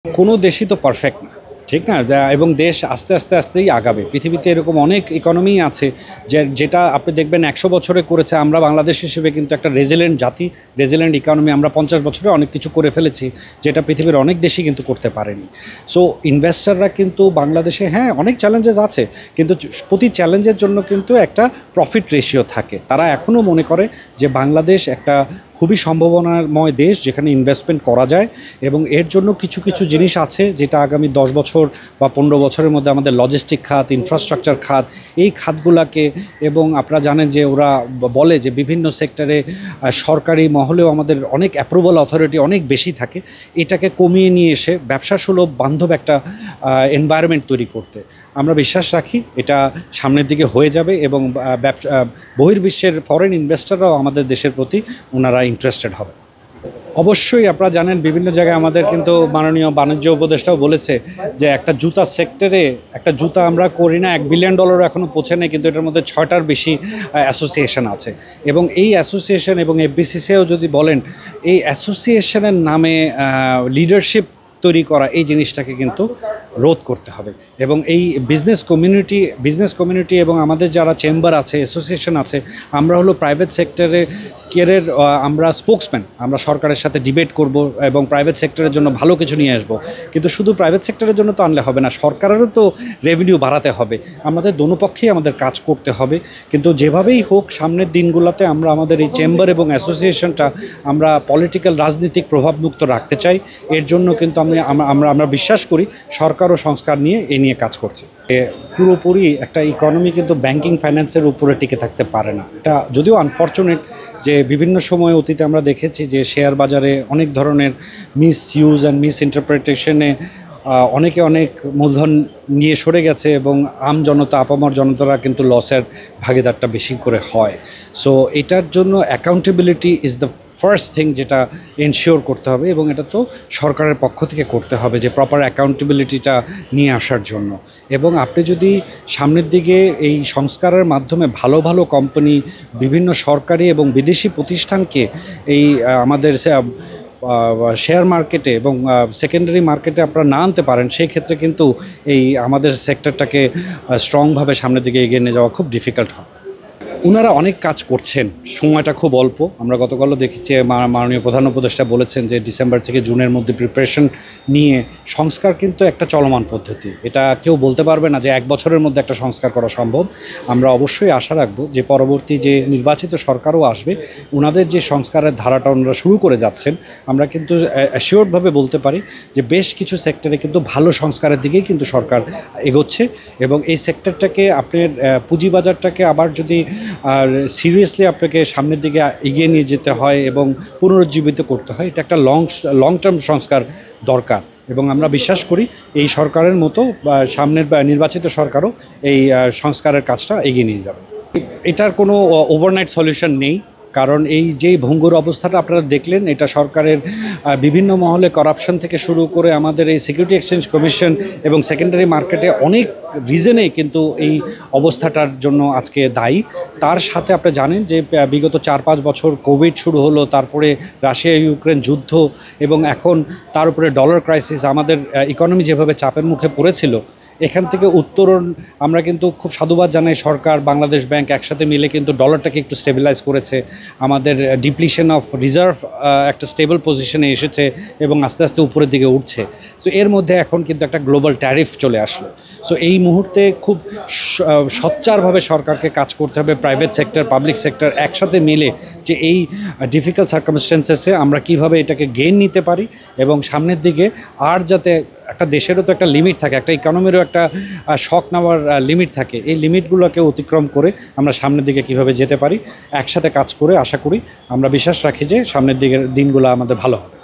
কোনো দেশই তো পারফেক্ট না, ঠিক না? এবং দেশ আস্তে আস্তে আস্তেই আগাবে। পৃথিবীতে এরকম অনেক ইকোনমি আছে যেটা আপনি দেখবেন 100 বছরে করেছে। আমরা বাংলাদেশ হিসেবে কিন্তু একটা রেজিলেন্ট জাতি, রেজিলেন্ট ইকোনমি। আমরা 50 বছরে অনেক কিছু করে ফেলেছি যেটা পৃথিবীর অনেক দেশই কিন্তু করতে পারেনি। সো ইনভেস্টাররা কিন্তু বাংলাদেশে অনেক চ্যালেঞ্জেস আছে, কিন্তু প্রতি চ্যালেঞ্জের জন্য কিন্তু একটা প্রফিট রেশিও থাকে। তারা এখনও মনে করে যে বাংলাদেশ একটা খুবই সম্ভাবনাময় দেশ যেখানে ইনভেস্টমেন্ট করা যায়, এবং এর জন্য কিছু কিছু জিনিস আছে যেটা আগামী 10 বছর বা 15 বছরের মধ্যে আমাদের লজিস্টিক খাত, ইনফ্রাস্ট্রাকচার খাত, এই খাতগুলোকে, এবং আপনারা জানেন যে ওরা বলে যে বিভিন্ন সেক্টরে সরকারি মহলেও আমাদের অনেক অ্যাপ্রুভাল অথরিটি অনেক বেশি থাকে, এটাকে কমিয়ে নিয়ে এসে ব্যবসা সুলভ বান্ধব একটা এনভায়রনমেন্ট তৈরি করতে আমরা বিশ্বাস রাখি। এটা সামনের দিকে হয়ে যাবে, এবং বহির্বিশ্বের ফরেন ইনভেস্টররাও আমাদের দেশের প্রতি ওনারা ইন্টারেস্টেড হবে। অবশ্যই আপনারা জানেন বিভিন্ন জায়গায় আমাদের কিন্তু মাননীয় বাণিজ্য উপদেষ্টাও বলেছে যে একটা জুতা সেক্টরে একটা জুতা আমরা করি না, $1 বিলিয়ন এখনও পৌঁছে নেই, কিন্তু এটার মধ্যে 6টার বেশি অ্যাসোসিয়েশন আছে। এবং এই অ্যাসোসিয়েশন এবং এফবিসিসিও যদি বলেন, এই অ্যাসোসিয়েশনের নামে লিডারশিপ তৈরি করা, এই জিনিসটাকে কিন্তু রোধ করতে হবে। এবং এই বিজনেস কমিউনিটি এবং আমাদের যারা চেম্বার আছে, অ্যাসোসিয়েশন আছে, আমরা হলো প্রাইভেট সেক্টরের আমরা স্পোক্সম্যান। আমরা সরকারের সাথে ডিবেট করব এবং প্রাইভেট সেক্টরের জন্য ভালো কিছু নিয়ে আসবো। কিন্তু শুধু প্রাইভেট সেক্টরের জন্য তো আনলে হবে না, সরকারেরও তো রেভিনিউ বাড়াতে হবে। আমাদের দোনো পক্ষেই আমাদের কাজ করতে হবে। কিন্তু যেভাবেই হোক সামনের দিনগুলোতে আমরা আমাদের এই চেম্বার এবং অ্যাসোসিয়েশনটা আমরা পলিটিক্যাল রাজনীতিক প্রভাবমুক্ত রাখতে চাই। এর জন্য কিন্তু আমরা বিশ্বাস করি সরকারও সংস্কার নিয়ে নিয়ে কাজ করছে। পুরোপুরি একটা ইকোনমি কিন্তু ব্যাংকিং ফাইন্যান্সের উপরে টিকে থাকতে পারে না। এটা যদিও আনফর্চুনেট যে বিভিন্ন সময় অতীতে আমরা দেখেছি যে শেয়ার বাজারে অনেক ধরনের মিসইউজ অ্যান্ড মিস ইন্টারপ্রিটেশনে অনেকে অনেক মূলধন নিয়ে সরে গেছে, এবং আপামর জনতারা কিন্তু লসের ভাগিদারটা বেশি করে হয়। সো এটার জন্য accountability is the first thing যেটা এনশিওর করতে হবে, এবং এটা তো সরকারের পক্ষ থেকে করতে হবে যে প্রপার অ্যাকাউন্টেবিলিটিটা নিয়ে আসার জন্য। এবং আপনি যদি সামনের দিকে এই সংস্কারের মাধ্যমে ভালো ভালো কোম্পানি, বিভিন্ন সরকারি এবং বিদেশি প্রতিষ্ঠানকে এই আমাদের শেয়ার মার্কেটে এবং সেকেন্ডারি মার্কেটে আপনারা না আনতে পারেন, সেই ক্ষেত্রে কিন্তু এই আমাদের সেক্টরটাকে স্ট্রংভাবে সামনের দিকে এগিয়ে নিয়ে যাওয়া খুব ডিফিকাল্ট হবে। ওনারা অনেক কাজ করছেন, সময়টা খুব অল্প। আমরা গতকালও দেখেছি মাননীয় প্রধান উপদেষ্টা বলেছেন যে ডিসেম্বর থেকে জুনের মধ্যে প্রিপারেশন নিয়ে সংস্কার কিন্তু একটা চলমান পদ্ধতি। এটা কেউ বলতে পারবে না যে 1 বছরের মধ্যে একটা সংস্কার করা সম্ভব। আমরা অবশ্যই আশা রাখবো যে পরবর্তী যে নির্বাচিত সরকারও আসবে, ওনাদের যে সংস্কারের ধারাটা ওনারা শুরু করে যাচ্ছেন, আমরা কিন্তু অ্যাসিওরডভাবে বলতে পারি যে বেশ কিছু সেক্টরে কিন্তু ভালো সংস্কারের দিকেই কিন্তু সরকার এগোচ্ছে। এবং এই সেক্টরটাকে আপনার পুঁজিবাজারটাকে আবার যদি সিরিয়াসলি আপনাকে সামনের দিকে এগিয়ে নিয়ে যেতে হয় এবং পুনরুজ্জীবিত করতে হয়, এটা একটা লং টার্ম সংস্কার দরকার। এবং আমরা বিশ্বাস করি এই সরকারের মতো সামনের নির্বাচিত সরকারও এই সংস্কারের কাজটা এগিয়ে নিয়ে যাবে। এটার কোনো ওভারনাইট সলিউশন নেই, কারণ এই যেই ভঙ্গুর অবস্থাটা আপনারা দেখলেন, এটা সরকারের বিভিন্ন মহলে করাপশন থেকে শুরু করে আমাদের এই সিকিউরিটি এক্সচেঞ্জ কমিশন এবং সেকেন্ডারি মার্কেটে অনেক রিজনে কিন্তু এই অবস্থাটার জন্য আজকে দায়ী। তার সাথে আপনি জানেন যে বিগত 4-5 বছর কোভিড শুরু হলো, তারপরে রাশিয়া ইউক্রেন যুদ্ধ, এবং এখন তার উপরে ডলার ক্রাইসিস, আমাদের ইকোনমি যেভাবে চাপের মুখে পড়েছিল, এখান থেকে উত্তরণ আমরা কিন্তু খুব সাধুবাদ জানাই। সরকার, বাংলাদেশ ব্যাংক একসাথে মিলে কিন্তু ডলারটাকে একটু স্টেবিলাইজ করেছে। আমাদের ডিপ্লিশন অফ রিজার্ভ একটা স্টেবল পজিশনে এসেছে এবং আস্তে আস্তে উপরের দিকে উঠছে। তো এর মধ্যে এখন কিন্তু একটা গ্লোবাল ট্যারিফ চলে আসলো। সো এই মুহূর্তে খুব সোচ্চারভাবে সরকারকে কাজ করতে হবে, প্রাইভেট সেক্টর, পাবলিক সেক্টর একসাথে মিলে, যে এই ডিফিকাল্ট সার্কামস্টেন্সেসে আমরা কিভাবে এটাকে গেইন নিতে পারি, এবং সামনের দিকে আর যাতে একটা দেশেরও তো একটা লিমিট থাকে, একটা ইকোনমিরও একটা শক নেওয়ার লিমিট থাকে, এই লিমিটগুলোকে অতিক্রম করে আমরা সামনের দিকে কিভাবে যেতে পারি, একসাথে কাজ করে আশা করি, আমরা বিশ্বাস রাখি যে সামনের দিকের দিনগুলো আমাদের ভালো হবে।